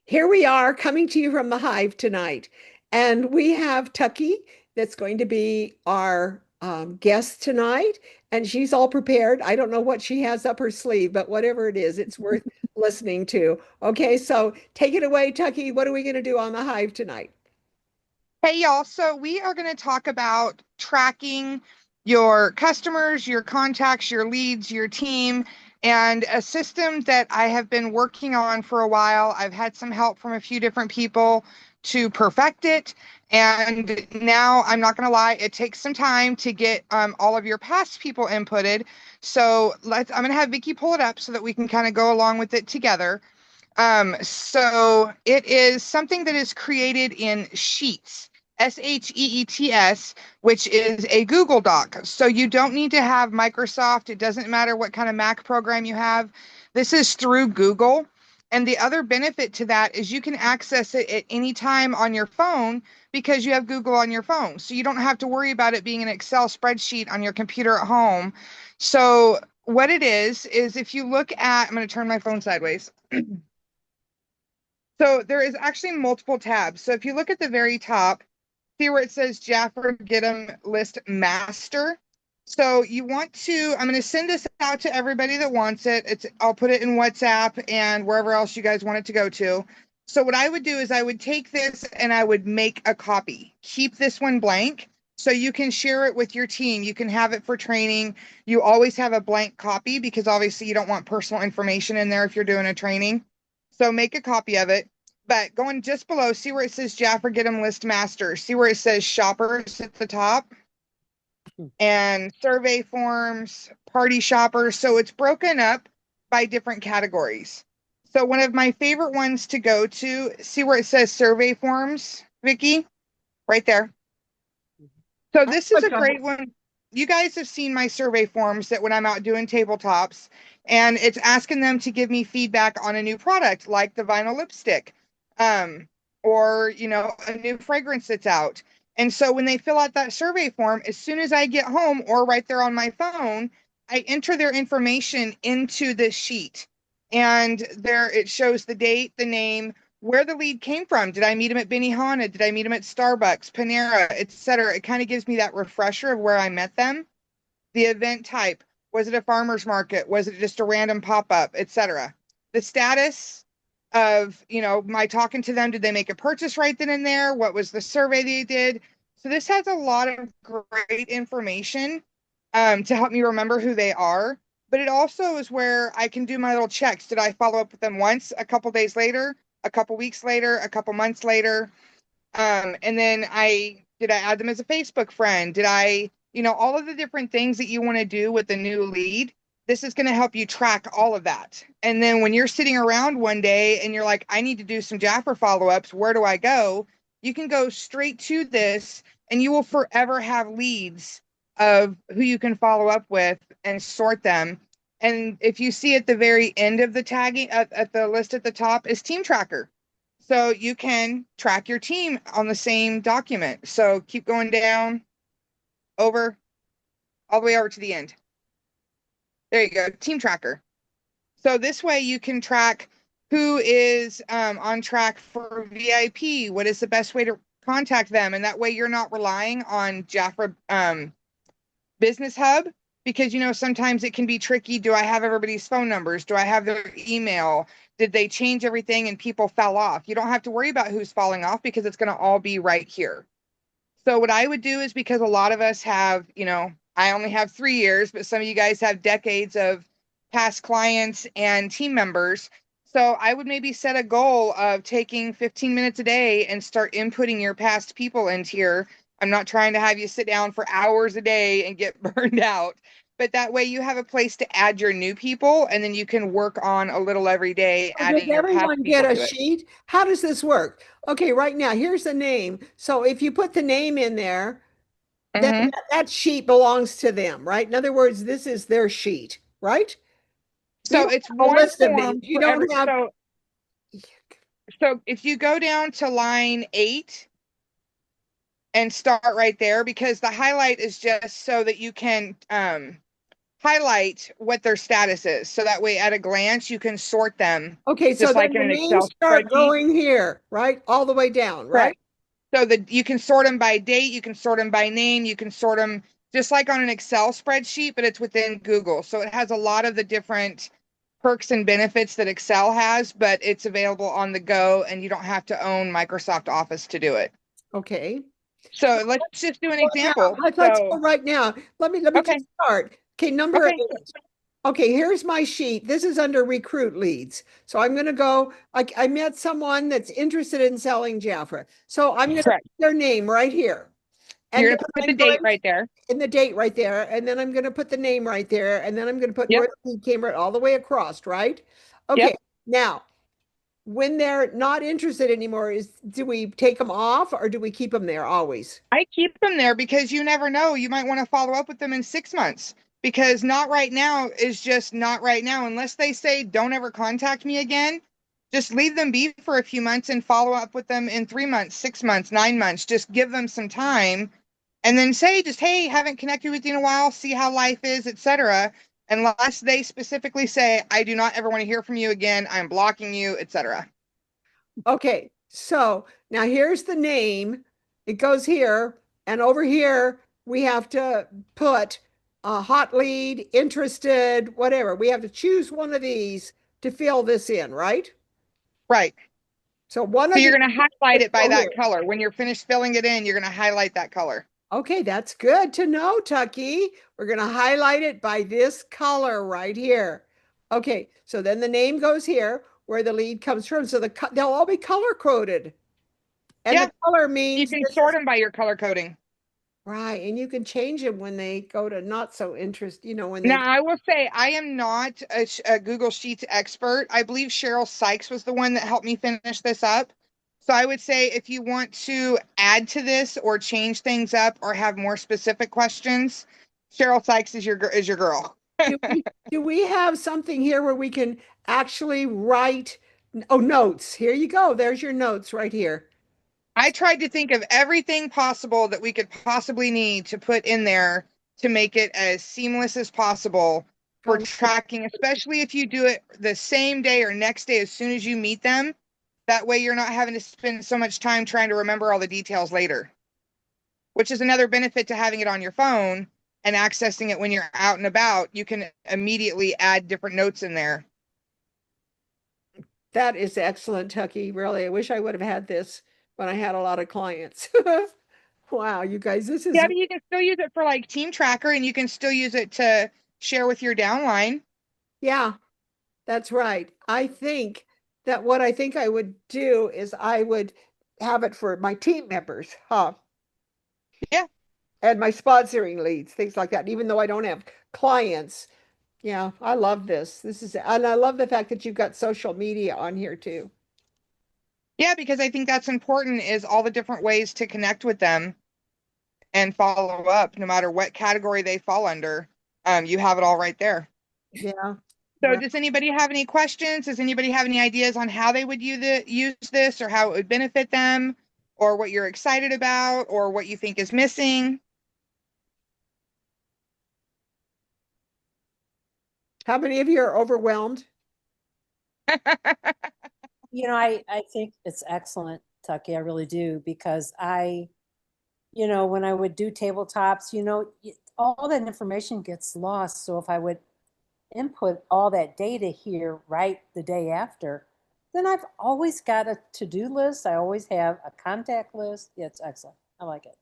Here we are coming to you from the Hive tonight. And we have Tucky that's going to be our guest tonight. And she's all prepared. I don't know what she has up her sleeve, but whatever it is, it's worth listening to. Okay, so take it away, Tucky. What are we going to do on the Hive tonight? Hey y'all, so we are going to talk about tracking your customers, your contacts, your leads, your team, and a system that I have been working on for a while. I've had some help from a few different people to perfect it. And now I'm not going to lie, it takes some time to get all of your past people inputted. So I'm going to have Vicky pull it up so that we can kind of go along with it together. So it is something that is created in Sheets, Sheets, which is a Google Doc. So you don't need to have Microsoft. It doesn't matter what kind of Mac program you have. This is through Google. And the other benefit to that is you can access it at any time on your phone because you have Google on your phone. So you don't have to worry about it being an Excel spreadsheet on your computer at home. So what it is if you look at, I'm going to turn my phone sideways. So there is actually multiple tabs. So if you look at the very top, see where it says Jafra Get 'em List Master. So you want to, I'm going to send this out to everybody that wants it. I'll put it in WhatsApp and wherever else you guys want it to go to. So what I would do is I would take this and I would make a copy. Keep this one blank so you can share it with your team. You can have it for training. You always have a blank copy because obviously you don't want personal information in there if you're doing a training. So make a copy of it. But going just below, see where it says Jafra Get 'em List Master. See where it says shoppers at the top and survey forms, party shoppers. So it's broken up by different categories. So one of my favorite ones to go to, see where it says survey forms, Vicky, right there. So I'll this is click a on great one. You guys have seen my survey forms that when I'm out doing tabletops, and it's asking them to give me feedback on a new product like the vinyl lipstick, um, or a new fragrance that's out. And so when they fill out that survey form, as soon as I get home or right there on my phone, I enter their information into this sheet. And there it shows the date, the name, where the lead came from. Did I meet him at Benihana? Did I meet him at Starbucks, Panera, etc.? It kind of gives me that refresher of where I met them. The event type. Was it a farmer's market? Was it just a random pop-up, etc.? The status of, my talking to them. Did they make a purchase right then and there? What was the survey they did? So this has a lot of great information to help me remember who they are. But it also is where I can do my little checks. Did I follow up with them once, a couple days later, a couple weeks later, a couple months later? And then did I add them as a Facebook friend? Did I, all of the different things that you want to do with the new lead? This is going to help you track all of that. And then when you're sitting around one day and you're like, I need to do some Jaffer follow-ups, where do I go? You can go straight to this and you will forever have leads of who you can follow up with and sort them. And if you see at the very end of the tagging at the list at the top is team tracker. So you can track your team on the same document. So keep going down over all the way over to the end. There you go, team tracker. So this way you can track who is on track for VIP. What is the best way to contact them? And that way you're not relying on Jafra Business Hub because sometimes it can be tricky. Do I have everybody's phone numbers? Do I have their email? Did they change everything and people fell off? You don't have to worry about who's falling off because it's going to all be right here. So what I would do is because a lot of us have, I only have 3 years, but some of you guys have decades of past clients and team members. So I would maybe set a goal of taking 15 minutes a day and start inputting your past people into here. I'm not trying to have you sit down for hours a day and get burned out, but that way you have a place to add your new people and then you can work on a little every day, So does adding your past everyone get people a to it. sheet? How does this work? Okay, right now, here's the name. So if you put the name in there, then hmm that sheet belongs to them, right? In other words, this is their sheet, right? So you So don't it's have a one list of form names. You for every, don't have, so if you go down to line 8 and start right there, because the highlight is just so that you can highlight what their status is. So that way, at a glance, you can sort them Okay, so just like then in the an names Excel start spreadsheet. going here, right? All the way down, right? Correct. So that you can sort them by date, you can sort them by name, you can sort them just like on an Excel spreadsheet, but it's within Google. So it has a lot of the different perks and benefits that Excel has, but it's available on the go and you don't have to own Microsoft Office to do it. Okay. So let's just do an Well, now, example. let's go So, right now. Let me okay, just start. Okay, number okay, 8. Okay, here's my sheet. This is under recruit leads. So I'm going to go, I met someone that's interested in selling Jafra. So I'm going to put correct. their name right here. You're And going then to put the I'm date going right there. in the date right there. And then I'm going to put the name right there. And then I'm going to put Yep, where the lead came right all the way across, right? yep. Okay, now when they're not interested anymore, do we take them off or do we keep them there always? I keep them there because you never know. You might want to follow up with them in 6 months because not right now is just not right now. Unless they say, don't ever contact me again, just leave them be for a few months and follow up with them in 3 months, 6 months, 9 months. Just give them some time and then say, just, hey, haven't connected with you in a while, see how life is, etc. Unless they specifically say, I do not ever want to hear from you again, I'm blocking you, etc. Okay, so now here's the name. It goes here, and over here we have to put a hot lead, interested, whatever. We have to choose one of these to fill this in, right? Right. So one So of you're these going to highlight will it by go here. that color. When you're finished filling it in, you're going to highlight that color. Okay, that's good to know, Tucky. We're going to highlight it by this color right here. Okay, so then the name goes here where the lead comes from. So they'll all be color coded. And the Yeah, color you means can this sort is them by your color coding. right. And you can change them when they go to not so interest, when they Now, I will say I am not a Google Sheets expert. I believe Cheryl Sykes was the one that helped me finish this up. So I would say if you want to add to this or change things up or have more specific questions, Cheryl Sykes is your girl. do we have something here where we can actually write notes. Here you go. There's your notes right here. I tried to think of everything possible that we could possibly need to put in there to make it as seamless as possible for Um, tracking, especially if you do it the same day or next day as soon as you meet them. That way, you're not having to spend so much time trying to remember all the details later, which is another benefit to having it on your phone and accessing it when you're out and about. You can immediately add different notes in there. that is excellent, Tucky. Really, I wish I would have had this when I had a lot of clients. Wow, you guys, this is Yeah, but you can still use it for like Team Tracker and you can still use it to share with your downline. yeah, that's right. I think that what I think I would do is I would have it for my team members, huh? Yeah. And my sponsoring leads, things like that. Even though I don't have clients, yeah, I love this. And I love the fact that you've got social media on here too. Yeah, because I think that's important is all the different ways to connect with them and follow up, no matter what category they fall under. You have it all right there. Yeah. So, Well, does anybody have any questions? Does anybody have any ideas on how they would use this or how it would benefit them or what you're excited about or what you think is missing? how many of you are overwhelmed? I think it's excellent, Tucky. I really do because when I would do tabletops, all that information gets lost. So if I would input all that data here right the day after, then I've always got a to-do list. I always have a contact list. Yeah, it's excellent. I like it.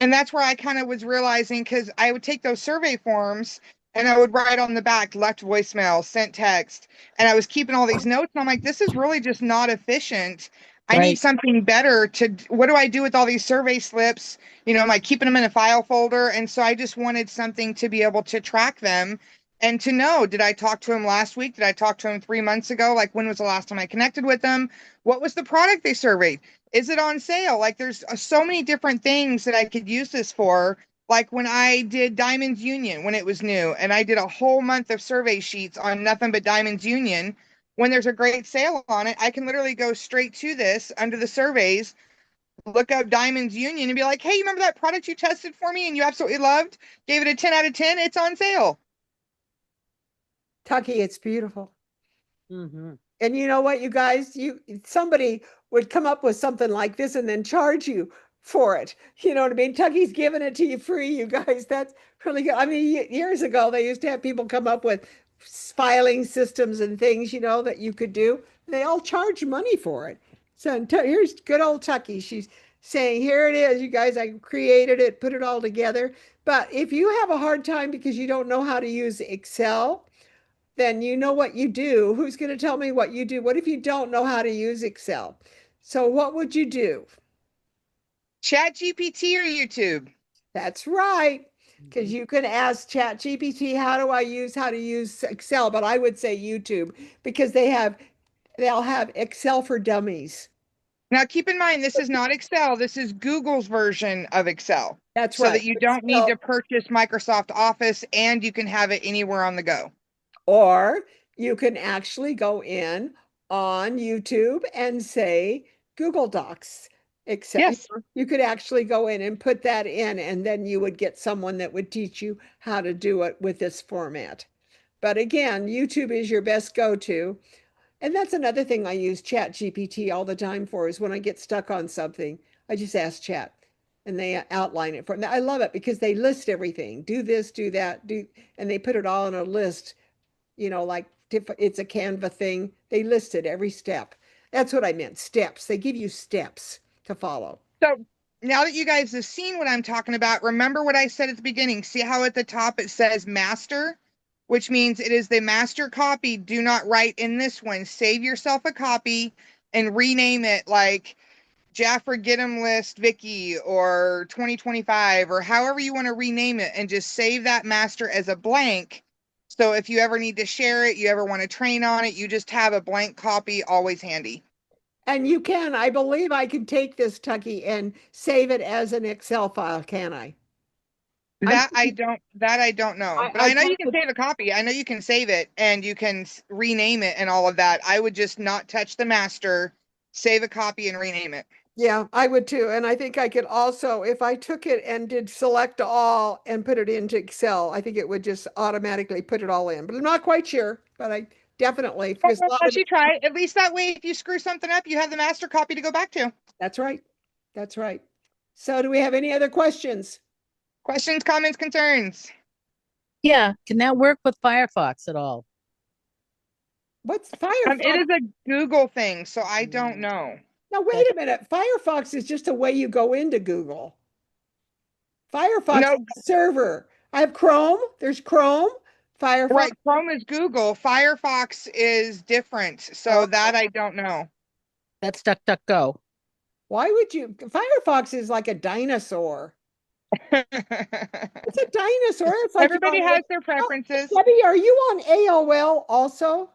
And that's where I kind of was realizing because I would take those survey forms and I would write on the back, left voicemail, sent text. And I was keeping all these notes. And I'm like, this is really just not efficient. I need Right. something better what do I do with all these survey slips? Am I keeping them in a file folder? And so I just wanted something to be able to track them and to know, did I talk to him last week? Did I talk to him 3 months ago? Like, when was the last time I connected with them? What was the product they surveyed? Is it on sale? Like, there's so many different things that I could use this for. Like when I did Diamonds Union when it was new, and I did a whole month of survey sheets on nothing but Diamonds Union. When there's a great sale on it, I can literally go straight to this under the surveys, look up Diamonds Union, and be like, hey, you remember that product you tested for me and you absolutely loved? Gave it a 10 out of 10. It's on sale. Tucky, it's beautiful. Mm-hmm. And you know what, you guys, somebody would come up with something like this and then charge you for it. You know what I mean? Tucky's giving it to you free, you guys. That's really good. I mean, years ago, they used to have people come up with filing systems and things, that you could do. They all charge money for it. So here's good old Tucky. She's saying, here it is, you guys. I created it, put it all together. But if you have a hard time because you don't know how to use Excel, then you know what you do. Who's going to tell me what you do? What if you don't know how to use Excel? So what would you do? Chat GPT or YouTube? That's right. Because you can ask Chat GPT, how to use Excel, but I would say YouTube because they'll have Excel for dummies. Now, keep in mind, this is not Excel. This is Google's version of Excel, That's so right. that you But don't need still, to purchase Microsoft Office and you can have it anywhere on the go. or you can actually go in on YouTube and say Google Docs. Except Yes. you could actually go in and put that in, and then you would get someone that would teach you how to do it with this format. But again, YouTube is your best go-to. And that's another thing I use Chat GPT all the time for is when I get stuck on something, I just ask Chat and they outline it for me. I love it because they list everything. Do this, do that, and they put it all in a list, like it's a Canva thing. They listed every step. That's what I meant, steps. They give you steps to follow. So now that you guys have seen what I'm talking about, remember what I said at the beginning. See how at the top it says master, which means it is the master copy. Do not write in this one. Save yourself a copy and rename it like Jafra Get 'em List Vicky or 2025 or however you want to rename it, and just save that master as a blank. So if you ever need to share it, you ever want to train on it, you just have a blank copy always handy. And I believe I can take this, Tucky, and save it as an Excel file, can I? I'm, That I don't know. But I I know you talked can to, save a copy. I know you can save it and you can rename it and all of that. I would just not touch the master, save a copy and rename it. yeah, I would too. And I think I could also, if I took it and did select all and put it into Excel, I think it would just automatically put it all in. But I'm not quite sure, but I definitely, because a lot Unless of it, you try it. At least that way, if you screw something up, you have the master copy to go back to. that's right. That's right. So do we have any other questions? Questions, comments, concerns? Yeah, can that work with Firefox at all? What's It Firefox? is a Google thing, so I don't Mm, know. Now, okay. wait a minute. Firefox is just a way you go into Google. Firefox is No, a server. I have Chrome. There's Chrome, Firefox. right. Chrome is Google. Firefox is different, so Oh, that I don't know. That's DuckDuckGo. why would you? Firefox is like a dinosaur. It's a dinosaur. It's like you're Everybody on has their Oh, preferences. Debbie, are you on AOL also?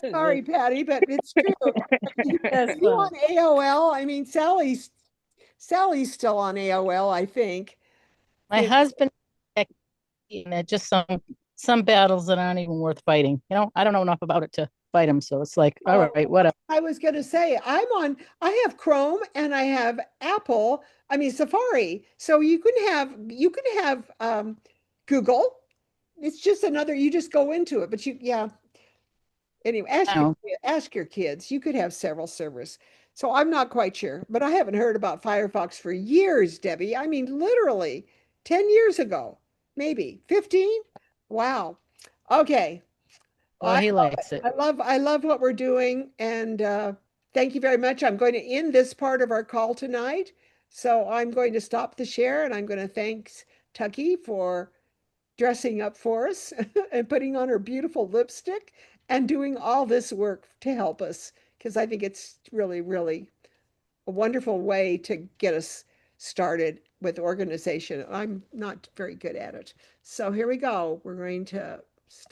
Sorry, Patty, but it's true. That's Are you funny. on AOL? I mean, Sally's still on AOL, I think. My You husband, and they're just some battles that aren't even worth fighting. I don't know enough about it to fight them, so it's like, all know, right, whatever. I was going to say, I have Chrome and I have Apple, I mean Safari. So you can have Google. It's just another, you just go into it, but yeah, anyway, I know. ask your kids. You could have several servers. So I'm not quite sure, but I haven't heard about Firefox for years, Debbie. I mean, literally 10 years ago, maybe 15. Wow. Okay. Well, I he love it. likes it. I love what we're doing, and thank you very much. I'm going to end this part of our call tonight. So I'm going to stop the share, and I'm going to thanks Tucky for dressing up for us and putting on her beautiful lipstick and doing all this work to help us because I think it's really, really a wonderful way to get us started with organization. I'm not very good at it. So here we go. We're going to stop.